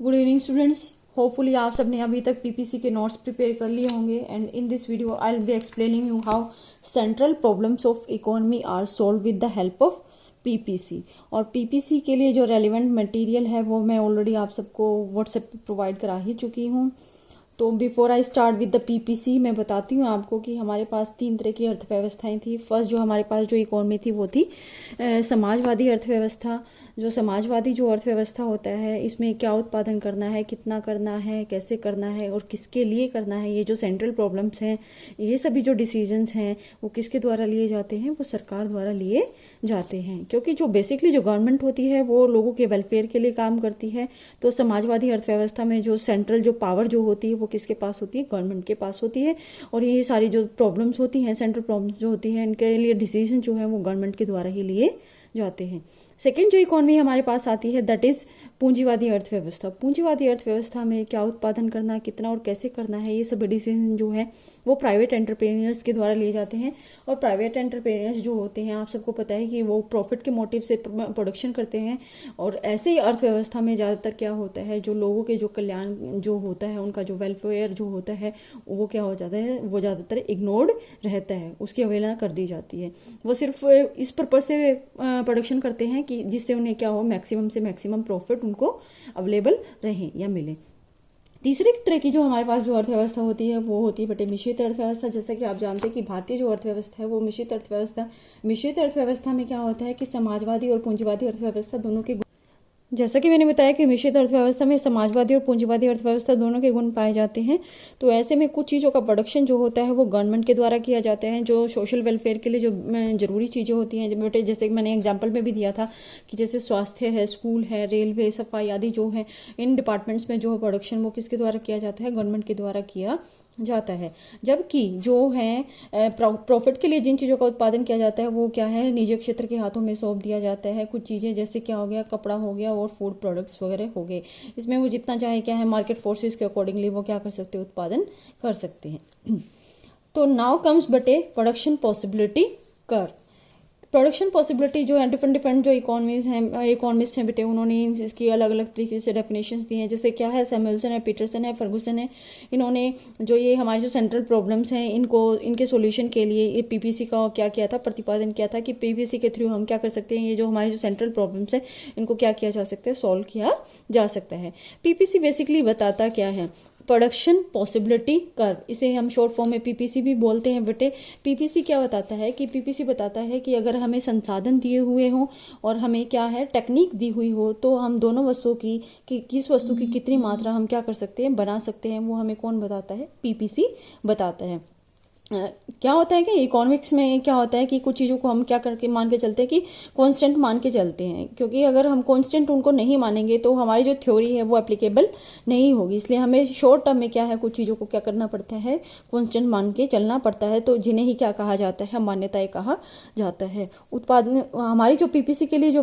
Good evening students. Hopefully आप सबने अभी तक पीपीसी के नोट्स प्रिपेयर कर लिए होंगे and in this video I will be explaining you how central problems of economy are solve with the help of PPC. और PPC के लिए जो रेलिवेंट मटेरियल है वो मैं ऑलरेडी आप सबको व्हाट्सएप पे प्रोवाइड करा ही चुकी हूँ। तो before I start with the PPC मैं बताती हूँ आपको कि हमारे पास 3 तरह की अर्थव्यवस्थाएं थी। फर्स्ट जो हमारे पास जो इकोनॉमी थी वो थी समाजवादी अर्थव्यवस्था। जो समाजवादी जो अर्थव्यवस्था होता है इसमें क्या उत्पादन करना है, कितना करना है, कैसे करना है और किसके लिए करना है, ये जो सेंट्रल प्रॉब्लम्स हैं, ये सभी जो डिसीजंस हैं वो किसके द्वारा लिए जाते हैं, वो सरकार द्वारा लिए जाते हैं। क्योंकि जो बेसिकली जो गवर्नमेंट होती है वो लोगों के वेलफेयर के लिए काम करती है। तो समाजवादी अर्थव्यवस्था में जो सेंट्रल जो पावर जो होती है वो किसके पास होती है, गवर्नमेंट के पास होती है। और ये सारी जो प्रॉब्लम्स होती हैं, सेंट्रल प्रॉब्लम्स जो होती हैं, इनके लिए डिसीजन जो है वो गवर्नमेंट के द्वारा ही लिए जाते हैं। सेकेंड जो इकोनॉमी हमारे पास आती है दैट इज पूंजीवादी अर्थव्यवस्था। पूंजीवादी अर्थव्यवस्था में क्या उत्पादन करना है, कितना और कैसे करना है, ये सब डिसीजन जो है वो प्राइवेट एंटरप्रेन्योर्स के द्वारा लिए जाते हैं। और प्राइवेट एंटरप्रेन्योर्स जो होते हैं आप सबको पता है कि वो प्रॉफिट के मोटिव से प्रोडक्शन करते हैं। और ऐसे ही अर्थव्यवस्था में ज़्यादातर क्या होता है, जो लोगों के जो कल्याण जो होता है, उनका जो वेलफेयर जो होता है वो क्या हो जाता है, वो ज़्यादातर इग्नोर्ड रहता है, उसकी अवहेलना कर दी जाती है। वो सिर्फ इस पर्पज से प्रोडक्शन करते हैं कि जिससे उन्हें क्या हो, मैक्सिमम से मैक्सिमम प्रॉफिट उनको अवेलेबल रहे या मिले। तीसरी तरह की जो हमारे पास जो अर्थव्यवस्था होती है वो होती है बेटे मिश्रित अर्थव्यवस्था। जैसा कि आप जानते हैं कि भारतीय जो अर्थव्यवस्था है वो मिश्रित अर्थव्यवस्था में क्या होता है कि समाजवादी और पूंजीवादी अर्थव्यवस्था दोनों के, जैसा कि मैंने बताया कि मिश्रित अर्थव्यवस्था में समाजवादी और पूंजीवादी अर्थव्यवस्था दोनों के गुण पाए जाते हैं। तो ऐसे में कुछ चीज़ों का प्रोडक्शन जो होता है वो गवर्नमेंट के द्वारा किया जाता है। जो सोशल वेलफेयर के लिए जो जरूरी चीज़ें होती हैं, बेटे जैसे कि मैंने एग्जांपल में भी दिया था कि जैसे स्वास्थ्य है, स्कूल है, रेलवे, सफाई आदि जो है, इन डिपार्टमेंट्स में जो प्रोडक्शन वो किसके द्वारा किया जाता है, गवर्नमेंट के द्वारा किया जाता है। जबकि जो है प्रॉफिट के लिए जिन चीज़ों का उत्पादन किया जाता है वो क्या है, निजी क्षेत्र के हाथों में सौंप दिया जाता है। कुछ चीज़ें जैसे क्या हो गया, कपड़ा हो गया और फूड प्रोडक्ट्स वगैरह हो गए, इसमें वो जितना चाहे क्या है मार्केट फोर्सेस के अकॉर्डिंगली वो क्या कर सकते हैं, उत्पादन कर सकते हैं। तो नाउ कम्स बटे production possibility curve. Production possibility जो है डिफरेंट जो इकोनॉमिस्ट हैं बेटे, उन्होंने इसकी अलग अलग तरीके से डेफिनेशंस दी हैं। जैसे क्या है, सैमुअल्सन है, पीटरसन है, फर्गुसन है। इन्होंने जो ये हमारे जो सेंट्रल प्रॉब्लम्स हैं इनके सॉल्यूशन के लिए ये पीपीसी का क्या किया था, प्रतिपादन किया था कि पीपीसी के थ्रू हम क्या कर सकते हैं, ये जो हमारे जो सेंट्रल प्रॉब्लम्स है इनको क्या किया जा सकता है, सॉल्व किया जा सकता है। पीपीसी बेसिकली बताता क्या है, प्रोडक्शन पॉसिबिलिटी कर्व, इसे हम शॉर्ट फॉर्म में पीपीसी भी बोलते हैं बेटे। पीपीसी क्या बताता है कि पीपीसी बताता है कि अगर हमें संसाधन दिए हुए हों और हमें क्या है टेक्निक दी हुई हो, तो हम दोनों वस्तुओं की कि किस वस्तु की कितनी मात्रा हम क्या कर सकते हैं, बना सकते हैं, वो हमें कौन बताता है, पीपीसी बताता है। क्या होता है कि इकोनॉमिक्स में क्या होता है कि कुछ चीज़ों को हम क्या करके मान के चलते हैं कि कांस्टेंट मान के चलते हैं, क्योंकि अगर हम कांस्टेंट उनको नहीं मानेंगे तो हमारी जो थ्योरी है वो एप्लीकेबल नहीं होगी। इसलिए हमें शॉर्ट टर्म में क्या है, कुछ चीज़ों को क्या करना पड़ता है, कांस्टेंट मान के चलना पड़ता है। तो जिन्हें ही क्या कहा जाता है, मान्यताएं कहा जाता है। उत्पादन हमारी जो पीपीसी के लिए जो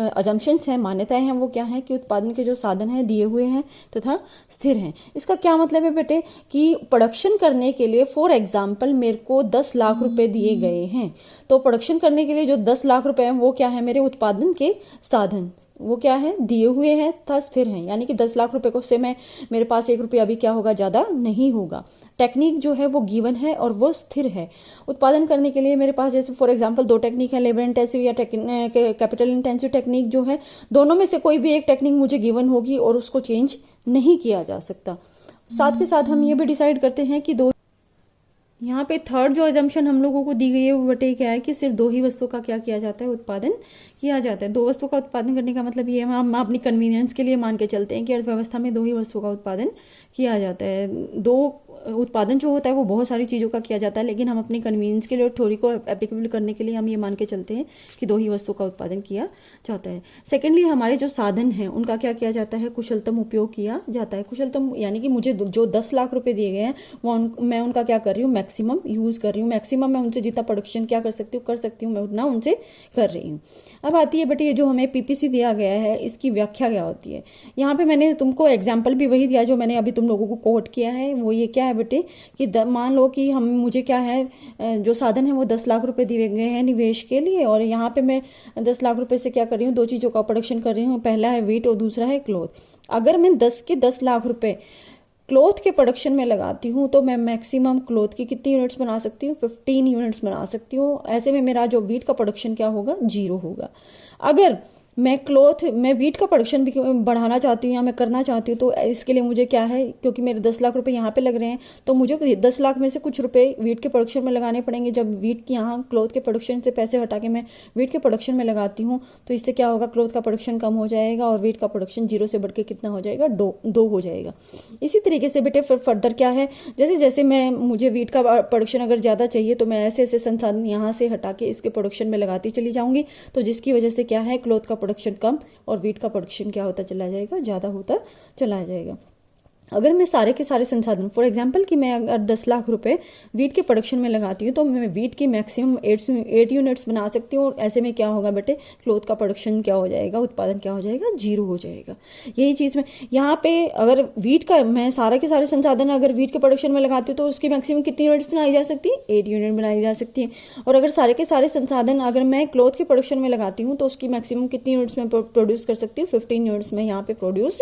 अजम्पशंस हैं, मान्यताएं हैं, वो क्या है कि उत्पादन के जो साधन हैं दिए हुए हैं तथा स्थिर हैं। इसका क्या मतलब है बेटे कि प्रोडक्शन करने के लिए फॉर एग्जाम्पल मेरे को 10 लाख रुपए दिए गए हैं, तो प्रोडक्शन करने के लिए जो 10 लाख रुपए हैं वो क्या है, मेरे उत्पादन के साधन, वो क्या है, दिए हुए हैं तथा स्थिर हैं। यानी कि 10 लाख रुपए को से मैं मेरे पास 1 रुपया अभी क्या होगा, ज़्यादा नहीं होगा। टेक्निक जो है वो गिवन है और वो स्थिर है। उत्पादन करने के लिए मेरे पास जैसे फॉर एग्जांपल 2 टेक्निक है, लेबर इंटेंसिव या कैपिटल इंटेंसिव टेक्निक जो है, दोनों में से कोई भी एक टेक्निक मुझे गिवन होगी और उसको चेंज नहीं किया जा सकता। साथ के साथ हम ये भी डिसाइड करते हैं कि यहाँ पे थर्ड जो अजम्पशन हम लोगों को दी गई है वो बटे क्या है कि सिर्फ 2 ही वस्तुओं का क्या किया जाता है, उत्पादन किया जाता है। 2 वस्तुओं का उत्पादन करने का मतलब ये है, हम अपनी कन्वीनियंस के लिए मान के चलते हैं कि अर्थव्यवस्था में 2 ही वस्तुओं का उत्पादन किया जाता है। 2 उत्पादन जो होता है वो बहुत सारी चीज़ों का किया जाता है, लेकिन हम अपनी कन्वीनियंस के लिए और थ्योरी को एप्लीकेबल करने के लिए हम ये मान के चलते हैं कि 2 ही वस्तुओं का उत्पादन किया जाता है। सेकेंडली हमारे जो साधन हैं उनका क्या किया जाता है, कुशलतम उपयोग किया जाता है। कुशलतम यानी कि मुझे जो 10 लाख रुपए दिए गए हैं वो मैं उनका क्या कर रही हूँ, मैक्सिमम यूज़ कर रही हूँ। मैक्सिमम मैं उनसे जितना प्रोडक्शन क्या कर सकती हूँ मैं उतना उनसे कर रही हूँ। अब अब आती है बेटे ये जो हमें पीपीसी दिया गया है इसकी व्याख्या क्या होती है। यहाँ पे मैंने तुमको एग्जाम्पल भी वही दिया जो मैंने अभी तुम लोगों को कोट किया है। वो ये क्या है बेटे कि मान लो कि हम मुझे क्या है जो साधन है वो 10 लाख रुपए दिए गए हैं निवेश के लिए, और यहाँ पे मैं 10 लाख रुपए से क्या कर रही हूँ, दो चीज़ों का प्रोडक्शन कर रही हूँ। पहला है वीट और दूसरा है क्लोथ। अगर मैं 10 के 10 लाख रुपए क्लोथ के प्रोडक्शन में लगाती हूँ तो मैं मैक्सिमम क्लोथ की कितनी यूनिट्स बना सकती हूँ, 15 यूनिट्स बना सकती हूँ। ऐसे में मेरा जो वीट का प्रोडक्शन क्या होगा, 0 होगा। अगर मैं वीट का प्रोडक्शन भी बढ़ाना चाहती हूँ या मैं करना चाहती हूँ तो इसके लिए मुझे क्या है, क्योंकि मेरे 10 लाख रुपए यहाँ पे लग रहे हैं तो मुझे 10 लाख में से कुछ रुपए वीट के प्रोडक्शन में लगाने पड़ेंगे। जब वीट की यहाँ क्लोथ के प्रोडक्शन से पैसे हटा के मैं वीट के प्रोडक्शन में लगाती हूँ तो इससे क्या होगा, क्लोथ का प्रोडक्शन कम हो जाएगा और वीट का प्रोडक्शन 0 से बढ़ के कितना हो जाएगा, 2 हो जाएगा। इसी तरीके से बेटे फिर फर्दर क्या है, जैसे जैसे मुझे वीट का प्रोडक्शन अगर ज़्यादा चाहिए तो मैं ऐसे ऐसे संसाधन यहाँ से हटा के इसके प्रोडक्शन में लगाती चली जाऊँगी, तो जिसकी वजह से क्या है, क्लोथ का प्रोडक्शन कम और वीट का प्रोडक्शन क्या होता चला जाएगा, ज़्यादा होता चला जाएगा। अगर मैं सारे के सारे संसाधन फॉर एग्जांपल कि मैं अगर 10 लाख रुपए वीट के प्रोडक्शन में लगाती हूँ तो मैं वीट की मैक्सिमम 8 यूनिट्स बना सकती हूँ। और ऐसे में क्या होगा बेटे, क्लोथ का प्रोडक्शन क्या हो जाएगा, उत्पादन क्या हो जाएगा, 0 हो जाएगा। यही चीज़ में यहाँ पे अगर वीट का मैं सारे के सारे संसाधन अगर वीट के प्रोडक्शन में लगाती हूँ तो उसकी मैक्सिमम कितनी यूनिट्स बनाई जा सकती है, 8 यूनिट बनाई जा सकती है। और अगर सारे के सारे संसाधन अगर मैं क्लोथ के प्रोडक्शन में लगाती हूँ तो उसकी मैक्सिमम कितनी यूनिट्स में प्रोड्यूस कर सकती हूँ, 15 यूनिट्स में यहाँ पे प्रोड्यूस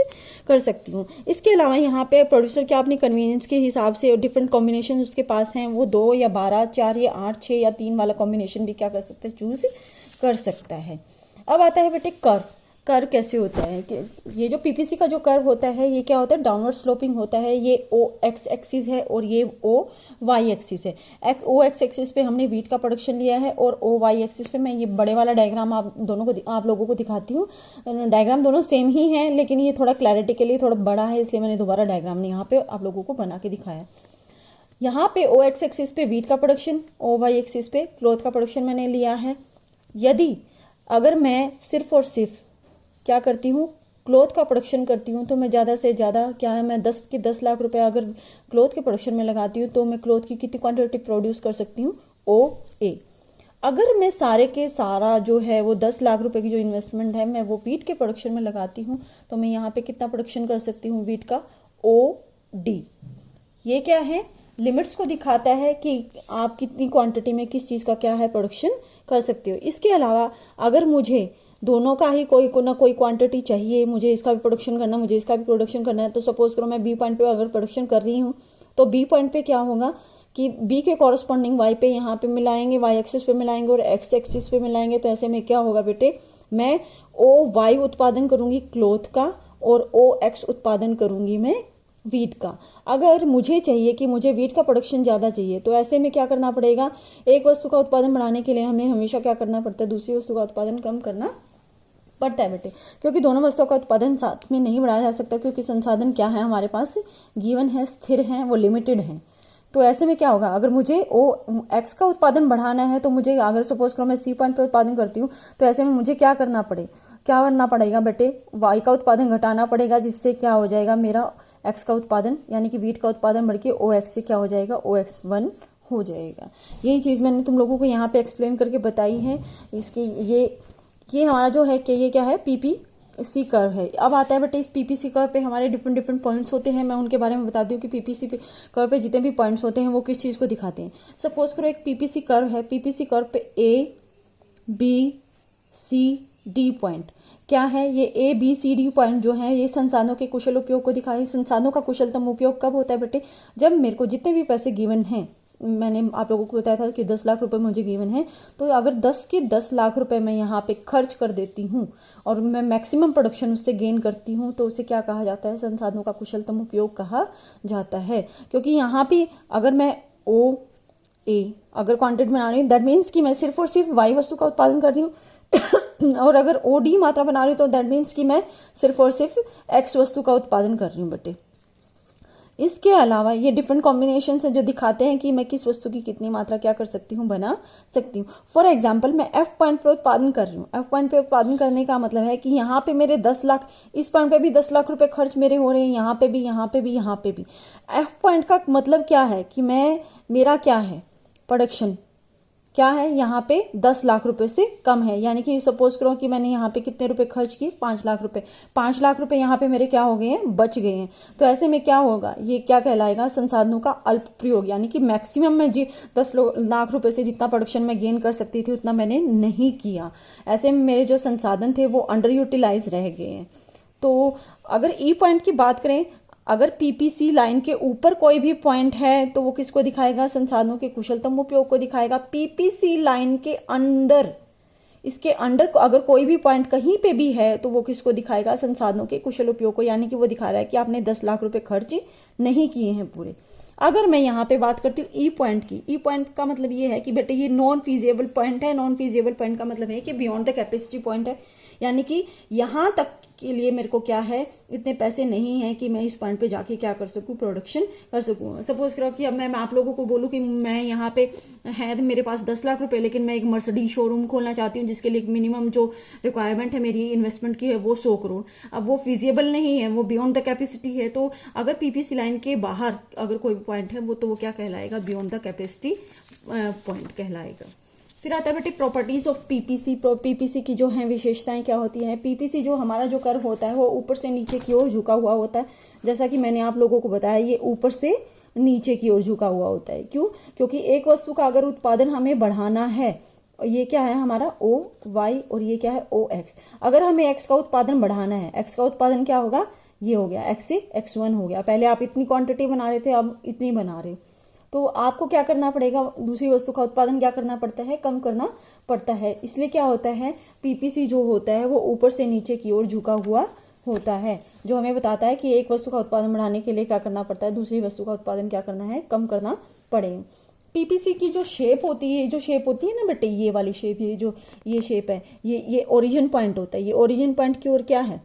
कर सकती हूँ। इसके अलावा यहाँ पे प्रोड्यूसर क्या अपनी कन्वीनियंस के हिसाब से डिफरेंट कॉम्बिनेशन उसके पास हैं, वो 2 या 12, 4 या 8, 6 या 3 वाला कॉम्बिनेशन भी क्या कर सकता है, चूज कर सकता है। अब आता है बेटे कर्व कैसे होता है कि ये जो पीपीसी का जो कर्व होता है ये क्या होता है, डाउनवर्ड स्लोपिंग होता है। ये ओ एक्स एक्सिस है और ये ओ वाई एक्सिस है। ओ एक्स एक्सिस पे हमने वीट का प्रोडक्शन लिया है और ओ वाई एक्सिस पे मैं ये बड़े वाला डायग्राम आप लोगों को दिखाती हूँ। डायग्राम दोनों सेम ही है लेकिन ये थोड़ा क्लैरिटी के लिए थोड़ा बड़ा है, इसलिए मैंने दोबारा डायग्राम ने यहाँ पे आप लोगों को बना के दिखाया। यहाँ पे ओ एक्स एक्सिस पे वीट का प्रोडक्शन, ओ वाई एक्सिस पे क्लोथ का प्रोडक्शन मैंने लिया है। यदि अगर मैं सिर्फ और सिर्फ क्या करती हूँ, क्लोथ का प्रोडक्शन करती हूँ तो मैं ज़्यादा से ज़्यादा क्या है, मैं 10 के 10 लाख रुपए अगर क्लोथ के प्रोडक्शन में लगाती हूँ तो मैं क्लोथ की कितनी क्वांटिटी प्रोड्यूस कर सकती हूँ, ओ ए। अगर मैं सारे के सारा जो है वो 10 लाख रुपए की जो इन्वेस्टमेंट है मैं वो वीट के प्रोडक्शन में लगाती हूँ तो मैं यहाँ पे कितना प्रोडक्शन कर सकती हूँ वीट का, ओ डी। ये क्या है, लिमिट्स को दिखाता है कि आप कितनी क्वांटिटी में किस चीज़ का क्या है प्रोडक्शन कर सकते हो। इसके अलावा अगर मुझे दोनों का ही कोई ना कोई क्वांटिटी चाहिए, मुझे इसका भी प्रोडक्शन करना है, मुझे इसका भी प्रोडक्शन करना है, तो सपोज करो मैं बी पॉइंट पे अगर प्रोडक्शन कर रही हूँ तो बी पॉइंट पे क्या होगा कि बी के कॉरस्पॉन्डिंग वाई पे यहाँ पे मिलाएंगे, वाई एक्सिस पे मिलाएंगे और एक्स एक्सिस पे मिलाएंगे। तो ऐसे में क्या होगा बेटे, मैं ओ वाई उत्पादन करूंगी क्लोथ का और ओ एक्स उत्पादन करूंगी मैं वीट का। अगर मुझे चाहिए कि मुझे वीट का प्रोडक्शन ज़्यादा चाहिए तो ऐसे में क्या करना पड़ेगा, एक वस्तु का उत्पादन बढ़ाने के लिए हमें हमेशा क्या करना पड़ता है, दूसरी वस्तु का उत्पादन कम करना पड़ता है बेटे, क्योंकि दोनों वस्तुओं का उत्पादन साथ में नहीं बढ़ाया जा सकता, क्योंकि संसाधन क्या है हमारे पास, गिवन है, स्थिर हैं, वो लिमिटेड हैं। तो ऐसे में क्या होगा, अगर मुझे ओ एक्स का उत्पादन बढ़ाना है तो मुझे अगर सपोज करो मैं सी पॉइंट पे उत्पादन करती हूँ तो ऐसे में मुझे क्या करना पड़ेगा बेटे, वाई का उत्पादन घटाना पड़ेगा, जिससे क्या हो जाएगा मेरा एक्स का उत्पादन यानी कि वीट का उत्पादन बढ़ के ओ एक्स से क्या हो जाएगा, ओ एक्स 1 हो जाएगा। यही चीज़ मैंने तुम लोगों को यहाँ पे एक्सप्लेन करके बताई है। इसकी ये हमारा जो है कि ये क्या है, पीपीसी कर्व है। अब आता है बेटे इस पीपीसी कर्व पे हमारे डिफरेंट पॉइंट्स होते हैं। मैं उनके बारे में बताती हूँ कि पीपीसी कर्व पे जितने भी पॉइंट्स होते हैं वो किस चीज़ को दिखाते हैं। सपोज करो एक पीपीसी कर्व है, पीपीसी कर्व पे A B C D point क्या है, ये A B C D point जो है ये संसाधनों के कुशल उपयोग को दिखाए। संसाधनों का कुशलतम उपयोग कब होता है बेटे, जब मेरे को जितने भी पैसे गिवन हैं, मैंने आप लोगों को बताया था कि 10 लाख रुपए मुझे गिवन है, तो अगर 10 के 10 लाख रुपए मैं यहाँ पे खर्च कर देती हूँ और मैं मैक्सिमम प्रोडक्शन उससे गेन करती हूँ तो उसे क्या कहा जाता है, संसाधनों का कुशलतम उपयोग कहा जाता है। क्योंकि यहाँ पे अगर मैं ओ ए अगर क्वांटिटी बना रही हूँ दैट मीन्स कि मैं सिर्फ और सिर्फ वाई वस्तु का उत्पादन कर रही हूँ और अगर ओ डी मात्रा बना रही हूँ तो दैट मीन्स कि मैं सिर्फ और सिर्फ एक्स वस्तु का उत्पादन कर रही हूँ बेटे। इसके अलावा ये डिफरेंट कॉम्बिनेशन है जो दिखाते हैं कि मैं किस वस्तु की कितनी मात्रा क्या कर सकती हूँ, बना सकती हूँ। फॉर एग्जाम्पल मैं एफ पॉइंट पे उत्पादन कर रही हूँ। एफ पॉइंट पे उत्पादन करने का मतलब है कि यहाँ पे मेरे 10 लाख, इस पॉइंट पे भी 10 लाख रुपए खर्च मेरे हो रहे हैं, यहाँ पे भी, यहाँ पे भी, यहाँ पे भी। एफ पॉइंट का मतलब क्या है कि मेरा क्या है, प्रोडक्शन क्या है, यहाँ पे 10 लाख रुपए से कम है, यानी कि सपोज करो कि मैंने यहाँ पे कितने रुपए खर्च किए, 5 लाख रुपए, 5 लाख रुपए यहाँ पे मेरे क्या हो गए हैं, बच गए हैं। तो ऐसे में क्या होगा, ये क्या कहलाएगा, संसाधनों का अल्प प्रयोग, यानी कि मैक्सिमम में 10 लाख रुपए से जितना प्रोडक्शन में गेन कर सकती थी उतना मैंने नहीं किया। ऐसे में मेरे जो संसाधन थे वो अंडर यूटिलाइज रह गए हैं। तो अगर ई पॉइंट की बात करें, अगर पीपीसी लाइन के ऊपर कोई भी पॉइंट है तो वो किसको दिखाएगा, संसाधनों के कुशलतम उपयोग को दिखाएगा। पीपीसी लाइन के अंडर, इसके अंडर अगर कोई भी पॉइंट कहीं पे भी है तो वो किसको दिखाएगा, संसाधनों के कुशल उपयोग को, यानी कि वो दिखा रहा है कि आपने 10 लाख रुपए खर्च नहीं किए हैं पूरे। अगर मैं यहाँ पे बात करती हूँ ई पॉइंट की, ई पॉइंट का मतलब ये है कि बेटे ये नॉन फीजिबल पॉइंट है। नॉन फीजिबल पॉइंट का मतलब है कि बियॉन्ड द कैपेसिटी पॉइंट है, यानी कि यहाँ तक के लिए मेरे को क्या है, इतने पैसे नहीं है कि मैं इस पॉइंट पे जाके क्या कर सकूं, प्रोडक्शन कर सकूं। सपोज करो कि अब मैं आप लोगों को बोलूं कि मैं यहाँ पे है तो मेरे पास 10 लाख रुपए, लेकिन मैं एक मर्सिडीज शोरूम खोलना चाहती हूँ जिसके लिए मिनिमम जो रिक्वायरमेंट है मेरी इन्वेस्टमेंट की है वो 100 करोड़। अब वो फिजिबल नहीं है, वो बियॉन्ड द कैपेसिटी है। तो अगर पीपीसी लाइन के बाहर अगर कोई पॉइंट है वो, तो वो क्या कहलाएगा, बियॉन्ड द कैपेसिटी पॉइंट कहलाएगा। फिर आता है बेटे प्रॉपर्टीज ऑफ पीपीसी। पीपीसी की जो है विशेषताएं क्या होती हैं। पीपीसी जो हमारा जो कर्व होता है वो ऊपर से नीचे की ओर झुका हुआ होता है, जैसा कि मैंने आप लोगों को बताया, ये ऊपर से नीचे की ओर झुका हुआ होता है। क्यों, क्योंकि एक वस्तु का अगर उत्पादन हमें बढ़ाना है, ये क्या है हमारा ओ वाई और ये क्या है ओ एक्स। अगर हमें एक्स का उत्पादन बढ़ाना है, एक्स का उत्पादन क्या होगा, ये हो गया एक्स से x1 हो गया। पहले आप इतनी क्वांटिटी बना रहे थे, अब इतनी बना रहे हो, तो आपको क्या करना पड़ेगा, दूसरी वस्तु का उत्पादन क्या करना पड़ता है, कम करना पड़ता है। इसलिए क्या होता है, पीपीसी जो होता है वो ऊपर से नीचे की ओर झुका हुआ होता है, जो हमें बताता है कि एक वस्तु का उत्पादन बढ़ाने के लिए क्या करना पड़ता है, दूसरी वस्तु का उत्पादन क्या करना है, कम करना पड़ेगा। पीपीसी की जो शेप होती है, जो शेप होती है ना बेटे, ये वाली शेप, ये जो ये शेप है, ये ओरिजिन पॉइंट होता है। ये ओरिजिन पॉइंट की ओर क्या है,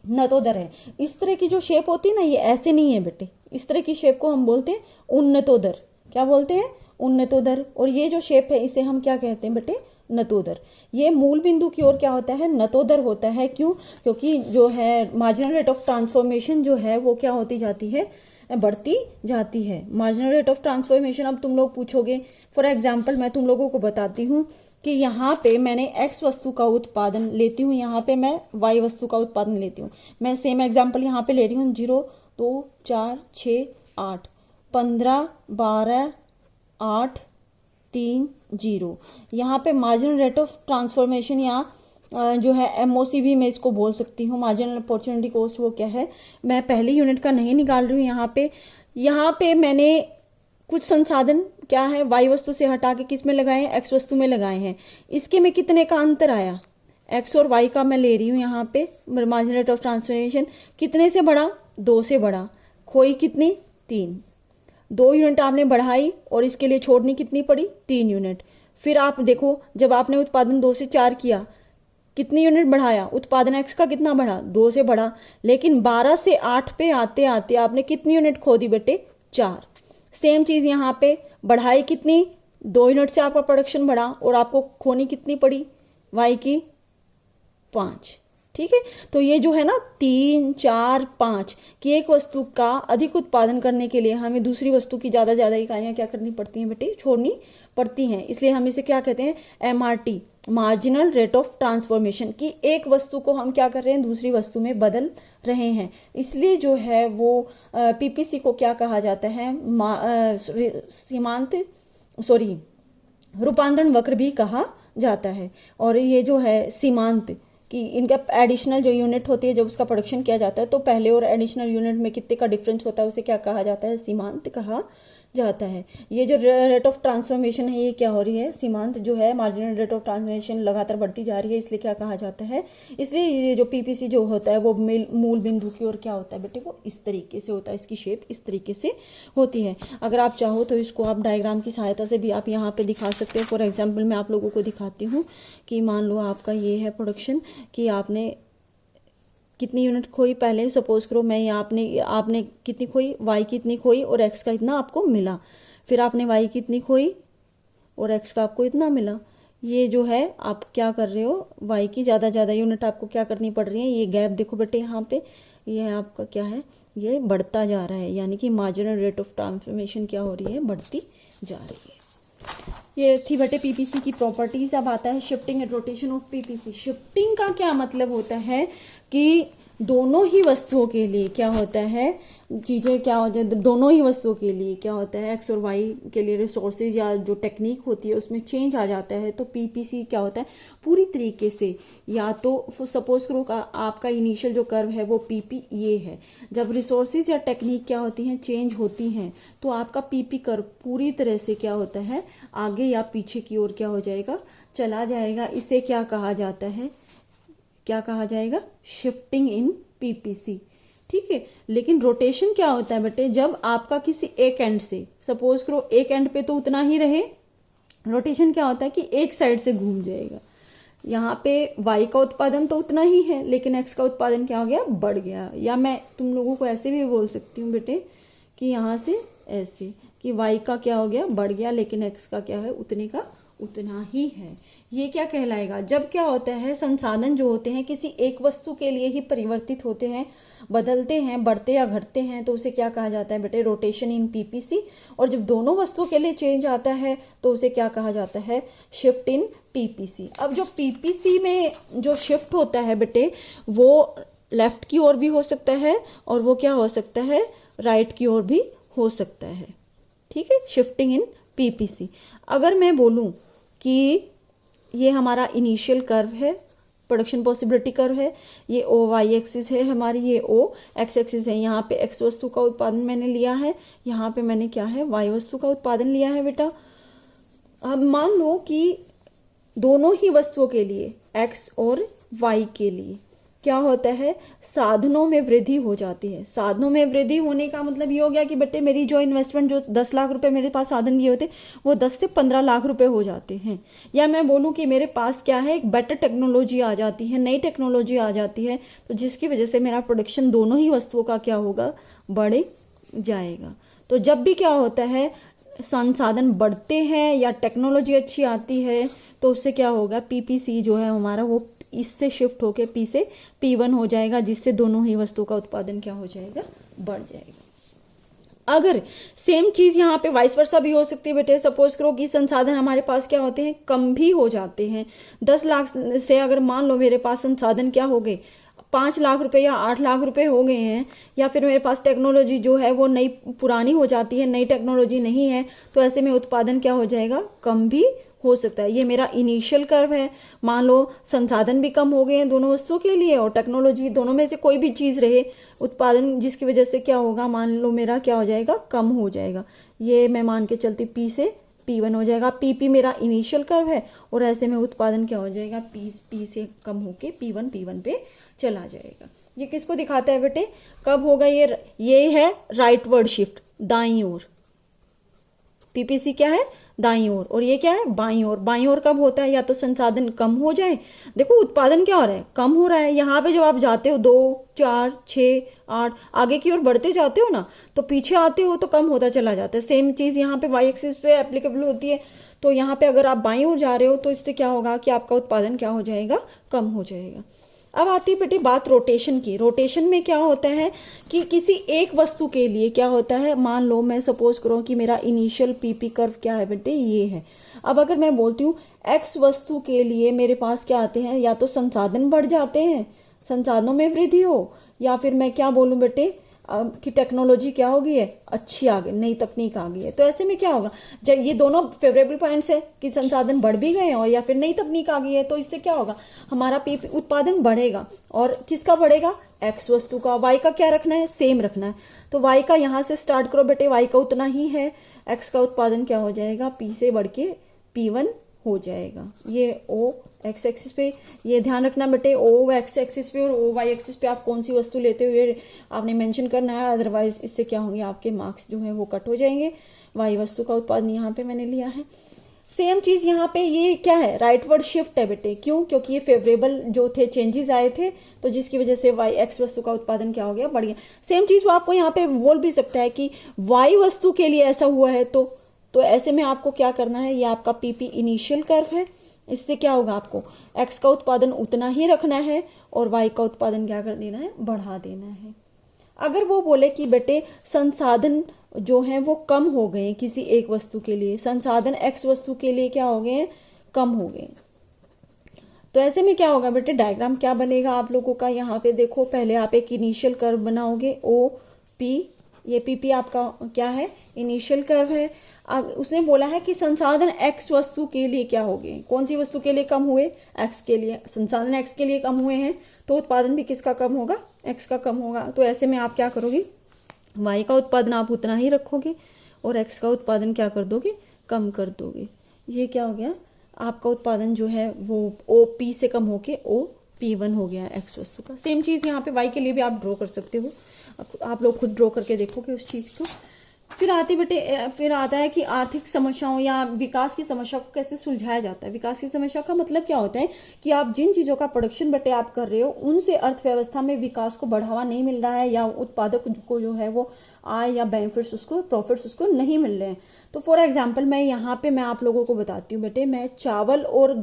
नतोदर है। इस तरह की जो शेप होती है ना, ये ऐसे नहीं है बेटे, इस तरह की शेप को हम बोलते हैं उन्नतोदर। क्या बोलते हैं, उन्नतोदर। और ये जो शेप है इसे हम क्या कहते हैं बेटे, नतोदर। ये मूल बिंदु की ओर क्या होता है, नतोदर होता है। क्यों, क्योंकि जो है मार्जिनल रेट ऑफ ट्रांसफॉर्मेशन जो है वो क्या होती जाती है, बढ़ती जाती है। मार्जिनल रेट ऑफ ट्रांसफॉर्मेशन, अब तुम लोग पूछोगे, फॉर एग्जाम्पल मैं तुम लोगों को बताती हूँ कि यहाँ पे मैंने x वस्तु का उत्पादन लेती हूँ, यहाँ पे मैं y वस्तु का उत्पादन लेती हूँ। मैं सेम एग्जाम्पल यहाँ पे ले रही हूँ, 0 2 4 6 8 15 12 8 3 0। यहाँ पे मार्जिनल रेट ऑफ ट्रांसफॉर्मेशन या जो है एमओसी भी मैं इसको बोल सकती हूँ, मार्जिनल अपॉर्चुनिटी कॉस्ट। वो क्या है, मैं पहली यूनिट का नहीं निकाल रही हूँ। यहाँ पे मैंने कुछ संसाधन क्या है, वाई वस्तु से हटा के किस में लगाए हैं, एक्स वस्तु में लगाए हैं। इसके में कितने का अंतर आया, एक्स और वाई का मैं ले रही हूँ। यहाँ पे मार्जिनल रेट ऑफ ट्रांसफॉर्मेशन कितने से बढ़ा, 2 से बढ़ा। खोई कितनी, 3। 2 यूनिट आपने बढ़ाई और इसके लिए छोड़नी कितनी पड़ी, 3 यूनिट। फिर आप देखो, जब आपने उत्पादन 2 से 4 किया, कितनी यूनिट बढ़ाया, उत्पादन एक्स का कितना बढ़ा, 2 से बढ़ा। लेकिन 12 से 8 पे आते आते आपने कितनी यूनिट खो दी बेटे, 4। सेम चीज यहाँ पे बढ़ाई कितनी, 2 यूनिट से आपका प्रोडक्शन बढ़ा और आपको खोनी कितनी पड़ी, वाई की 5। ठीक है, तो ये जो है ना 3 4 5 कि एक वस्तु का अधिक उत्पादन करने के लिए हमें दूसरी वस्तु की ज्यादा इकाइयां क्या करनी पड़ती हैं बेटे, छोड़नी पड़ती हैं। इसलिए हम इसे क्या कहते हैं, MRT, marginal rate of transformation, की एक वस्तु को हम क्या कर रहे हैं, दूसरी वस्तु में बदल रहे हैं। इसलिए जो है वो पीपीसी को क्या कहा जाता है, रूपांतरण वक्र भी कहा जाता है। और ये जो है सीमांत कि इनका एडिशनल जो यूनिट होती है जब उसका प्रोडक्शन किया जाता है, तो पहले और एडिशनल यूनिट में कितने का डिफरेंस होता है, उसे क्या कहा जाता है, सीमांत कहा जाता है। ये जो रेट ऑफ ट्रांसफॉर्मेशन है ये क्या हो रही है, सीमांत जो है, मार्जिनल रेट ऑफ ट्रांसफॉर्मेशन लगातार बढ़ती जा रही है, इसलिए क्या कहा जाता है। इसलिए ये जो पीपीसी जो होता है वो मूल बिंदु की ओर क्या होता है बेटे, वो इस तरीके से होता है, इसकी शेप इस तरीके से होती है। अगर आप चाहो तो इसको आप डायग्राम की सहायता से भी आप यहाँ पे दिखा सकते हो। फॉर एग्जाम्पल मैं आप लोगों को दिखाती हूँ कि मान लो आपका ये है प्रोडक्शन, कि आपने कितनी यूनिट खोई, पहले सपोज करो मैं आपने कितनी खोई, वाई की इतनी खोई और एक्स का इतना आपको मिला। फिर आपने वाई की इतनी खोई और एक्स का आपको इतना मिला। ये जो है आप क्या कर रहे हो, वाई की ज्यादा यूनिट आपको क्या करनी पड़ रही है। ये गैप देखो बेटे, यहाँ पे ये आपका क्या है, ये बढ़ता जा रहा है, यानी कि मार्जिनल रेट ऑफ ट्रांसफॉर्मेशन क्या हो रही है, बढ़ती जा रही है। ये थी बेटे पीपीसी की प्रॉपर्टीज। अब आता है shifting and rotation of PPC. Shifting का क्या मतलब होता है कि दोनों ही वस्तुओं के लिए क्या होता है, चीजें क्या हो जाए, दोनों ही वस्तुओं के लिए क्या होता है, एक्स और वाई के लिए रिसोर्सेज या जो टेक्निक होती है उसमें चेंज आ जाता है। तो पीपीसी क्या होता है पूरी तरीके से, या तो सपोज करो आपका इनिशियल जो कर्व है वो पीपी ये है, जब रिसोर्सेज या टेक्निक क्या होती हैं चेंज होती हैं तो आपका पीपी कर्व पूरी तरह से क्या होता है आगे या पीछे की ओर क्या हो जाएगा, चला जाएगा। इसे क्या कहा जाता है, क्या कहा जाएगा, शिफ्टिंग इन पीपीसी। ठीक है, लेकिन रोटेशन क्या होता है बेटे, जब आपका किसी एक एंड से, सपोज करो एक एंड पे तो उतना ही रहे, रोटेशन क्या होता है कि एक साइड से घूम जाएगा। यहाँ पे y का उत्पादन तो उतना ही है लेकिन x का उत्पादन क्या हो गया, बढ़ गया। या मैं तुम लोगों को ऐसे भी बोल सकती हूँ बेटे कि यहाँ से ऐसे कि y का क्या हो गया, बढ़ गया, लेकिन x का क्या है उतने का उतना ही है। ये क्या कहलाएगा, जब क्या होता है संसाधन जो होते हैं किसी एक वस्तु के लिए ही परिवर्तित होते हैं, बदलते हैं, बढ़ते या घटते हैं, तो उसे क्या कहा जाता है बेटे, रोटेशन इन पीपीसी। और जब दोनों वस्तुओं के लिए चेंज आता है तो उसे क्या कहा जाता है, शिफ्ट इन पीपीसी। अब जो पीपीसी में जो शिफ्ट होता है बेटे वो लेफ्ट की ओर भी हो सकता है और वो क्या हो सकता है, राइट की ओर भी हो सकता है। ठीक है, शिफ्टिंग इन पीपीसी। अगर मैं बोलूं कि ये हमारा इनिशियल कर्व है, प्रोडक्शन पॉसिबिलिटी कर्व है, ये ओ वाई एक्सिस है हमारी, ये ओ एक्स एक्सिस है। यहाँ पे एक्स वस्तु का उत्पादन मैंने लिया है, यहाँ पे मैंने क्या है, वाई वस्तु का उत्पादन लिया है बेटा। अब मान लो कि दोनों ही वस्तुओं के लिए एक्स और वाई के लिए क्या होता है, साधनों में वृद्धि हो जाती है। साधनों में वृद्धि होने का मतलब ये हो गया कि बेटे मेरी जो इन्वेस्टमेंट, जो 10 लाख रुपए मेरे पास साधन लिए होते वो 10 से 15 लाख रुपए हो जाते हैं। या मैं बोलूं कि मेरे पास क्या है, एक बेटर टेक्नोलॉजी आ जाती है, नई टेक्नोलॉजी आ जाती है, तो जिसकी वजह से मेरा प्रोडक्शन दोनों ही वस्तुओं का क्या होगा, बढ़ जाएगा। तो जब भी क्या होता है संसाधन बढ़ते हैं या टेक्नोलॉजी अच्छी आती है तो उससे क्या होगा, पीपीसी जो है हमारा वो इससे शिफ्ट होके पी से P1 हो जाएगा, जिससे दोनों ही वस्तु का उत्पादन क्या हो जाएगा, बढ़ जाएगा। अगर सेम चीज यहाँ पे वाइस वर्सा भी हो सकती है बेटे, सपोज करो कि संसाधन हमारे पास क्या होते हैं, कम भी हो जाते हैं। 10 लाख से अगर मान लो मेरे पास संसाधन क्या हो गए, 5 लाख रुपए या 8 लाख रुपए हो गए हैं, या फिर मेरे पास टेक्नोलॉजी जो है वो नई पुरानी हो जाती है, नई टेक्नोलॉजी नहीं है, तो ऐसे में उत्पादन क्या हो जाएगा, कम भी हो सकता है। ये मेरा इनिशियल कर्व है। मान लो संसाधन भी कम हो गए हैं दोनों वस्तुओं के लिए और टेक्नोलॉजी, दोनों में से कोई भी चीज रहे, उत्पादन जिसकी वजह से क्या होगा, मान लो मेरा क्या हो जाएगा, कम हो जाएगा। ये मैं मान के चलती P से P1 हो जाएगा। PP मेरा इनिशियल कर्व है और ऐसे में उत्पादन क्या हो जाएगा, P से कम होके P1 पे चला जाएगा। ये किसको दिखाता है बेटे, कब होगा ये है राइटवर्ड शिफ्ट, दाईं ओर। पीपीसी क्या है, दाईं ओर, और ये क्या है, बाईं ओर। बाईं ओर कब होता है, या तो संसाधन कम हो जाए, देखो उत्पादन क्या हो रहा है, कम हो रहा है। यहाँ पे जब आप जाते हो 2, 4, 6, 8 आगे की ओर बढ़ते जाते हो ना, तो पीछे आते हो तो कम होता चला जाता है। सेम चीज यहाँ पे वाई एक्सिस पे एप्लीकेबल होती है। तो यहाँ पे अगर आप बाईं ओर जा रहे हो तो इससे क्या होगा कि आपका उत्पादन क्या हो जाएगा, कम हो जाएगा। अब आती है बेटी बात रोटेशन की। रोटेशन में क्या होता है कि किसी एक वस्तु के लिए क्या होता है, मान लो मैं सपोज करूं कि मेरा इनिशियल पीपी कर्व क्या है बेटे, ये है। अब अगर मैं बोलती हूँ एक्स वस्तु के लिए मेरे पास क्या आते हैं, या तो संसाधन बढ़ जाते हैं, संसाधनों में वृद्धि हो, या फिर मैं क्या बोलूं बेटे कि टेक्नोलॉजी क्या हो गई है, अच्छी आ गई, नई तकनीक आ गई है। तो ऐसे में क्या होगा, जब ये दोनों फेवरेबल पॉइंट्स है कि संसाधन बढ़ भी गए और या फिर नई तकनीक आ गई है, तो इससे क्या होगा, हमारा पीपी उत्पादन बढ़ेगा। और किसका बढ़ेगा, एक्स वस्तु का। वाई का क्या रखना है, सेम रखना है। तो वाई का यहां से स्टार्ट करो बेटे, वाई का उतना ही है। एक्स का उत्पादन क्या हो जाएगा, पी से बढ़ के P1 हो जाएगा। ये ओ एक्स एक्सिस पे, ये ध्यान रखना बेटे, ओ एक्स एक्सिस पे और ओ वाई एक्सिस पे आप कौन सी वस्तु लेते हो ये आपने मेंशन करना है, अदरवाइज इससे क्या होंगे, आपके मार्क्स जो है वो कट हो जाएंगे। वाई वस्तु का उत्पादन यहाँ पे मैंने लिया है। सेम चीज यहाँ पे ये क्या है, राइटवर्ड शिफ्ट है बेटे। क्यों, क्योंकि ये फेवरेबल जो थे चेंजेस आए थे, तो जिसकी वजह से वाई एक्स वस्तु का उत्पादन क्या हो गया, बढ़ गया। सेम चीज वो आपको यहाँ पे बोल भी सकता है कि वाई वस्तु के लिए ऐसा हुआ है, तो ऐसे में आपको क्या करना है, ये आपका पीपी इनिशियल कर्व है, इससे क्या होगा, आपको एक्स का उत्पादन उतना ही रखना है और वाई का उत्पादन क्या कर देना है, बढ़ा देना है। अगर वो बोले कि बेटे संसाधन जो है वो कम हो गए किसी एक वस्तु के लिए, संसाधन एक्स वस्तु के लिए क्या हो गए हैं, कम हो गए, तो ऐसे में क्या होगा बेटे, डायग्राम क्या बनेगा आप लोगों का। यहाँ पे देखो, पहले आप एक इनिशियल कर्व बनाओगे ओ पी, ये पीपी आपका क्या है, इनिशियल कर्व है। अब उसने बोला है कि संसाधन एक्स वस्तु के लिए क्या हो गए, कौन सी वस्तु के लिए कम हुए, एक्स के लिए, संसाधन एक्स के लिए कम हुए हैं, तो उत्पादन भी किसका कम होगा, एक्स का कम होगा। तो ऐसे में आप क्या करोगे, वाई का उत्पादन आप उतना ही रखोगे और एक्स का उत्पादन क्या कर दोगे, कम कर दोगे। ये क्या हो गया, आपका उत्पादन जो है वो ओ पी से कम होके ओ P1 हो गया एक्स वस्तु का। सेम चीज यहाँ पे वाई के लिए भी आप ड्रॉ कर सकते हो, आप लोग खुद ड्रॉ करके देखोगे उस चीज को। फिर आता है कि आर्थिक समस्याओं या विकास की समस्या को कैसे सुलझाया जाता है। विकास की समस्या का मतलब क्या होता है कि आप जिन चीजों का प्रोडक्शन बेटे आप कर रहे हो उनसे अर्थव्यवस्था में विकास को बढ़ावा नहीं मिल रहा है, या उत्पादक को जो है वो आय या बेनिफिट्स उसको, प्रॉफिट्स उसको नहीं मिल रहे हैं। तो फॉर एग्जाम्पल मैं आप लोगों को बताती हूँ बेटे, मैं चावल और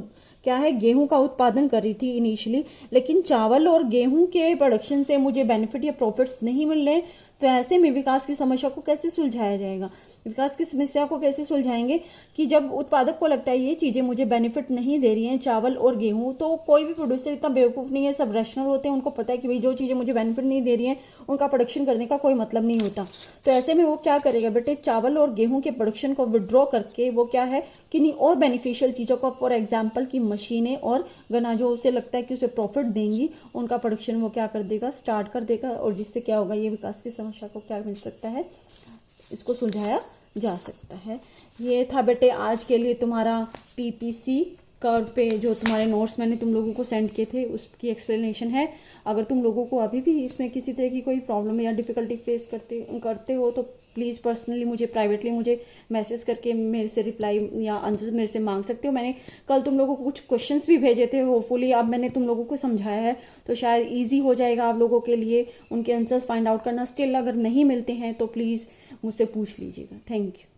क्या है गेहूं का उत्पादन कर रही थी इनिशियली, लेकिन चावल और गेहूं के प्रोडक्शन से मुझे बेनिफिट या प्रॉफिट्स नहीं मिल रहे, तो ऐसे में विकास की समस्या को कैसे सुलझाया जाएगा। विकास की समस्या को कैसे सुलझाएंगे कि जब उत्पादक को लगता है ये चीजें मुझे बेनिफिट नहीं दे रही हैं, चावल और गेहूं, तो कोई भी प्रोड्यूसर इतना बेवकूफ नहीं है, सब रैशनल होते हैं, उनको पता है कि भाई जो चीजें मुझे बेनिफिट नहीं दे रही हैं उनका प्रोडक्शन करने का कोई मतलब नहीं होता। तो ऐसे में वो क्या करेगा बेटे, चावल और गेहूं के प्रोडक्शन को विड्रॉ करके वो क्या है किन्हीं और बेनिफिशियल चीजों का, फॉर एग्जाम्पल की मशीनें और गना जो उसे लगता है कि उसे प्रॉफिट देंगी, उनका प्रोडक्शन वो क्या कर देगा, स्टार्ट कर देगा, और जिससे क्या होगा, ये विकास की समस्या को क्या मिल सकता है, इसको सुलझाया जा सकता है। ये था बेटे आज के लिए तुम्हारा पीपीसी कर्व पे जो तुम्हारे नोट्स मैंने तुम लोगों को सेंड किए थे उसकी एक्सप्लेनेशन है। अगर तुम लोगों को अभी भी इसमें किसी तरह की कोई प्रॉब्लम या डिफिकल्टी फेस करते हो तो प्लीज़ पर्सनली मुझे प्राइवेटली मुझे मैसेज करके मेरे से रिप्लाई या आंसर मेरे से मांग सकते हो। मैंने कल तुम लोगों को कुछ क्वेश्चंस भी भेजे थे, होपफुली अब मैंने तुम लोगों को समझाया है तो शायद ईजी हो जाएगा आप लोगों के लिए उनके आंसर्स फाइंड आउट करना। स्टिल अगर नहीं मिलते हैं तो प्लीज़ मुझसे पूछ लीजिएगा। Thank you.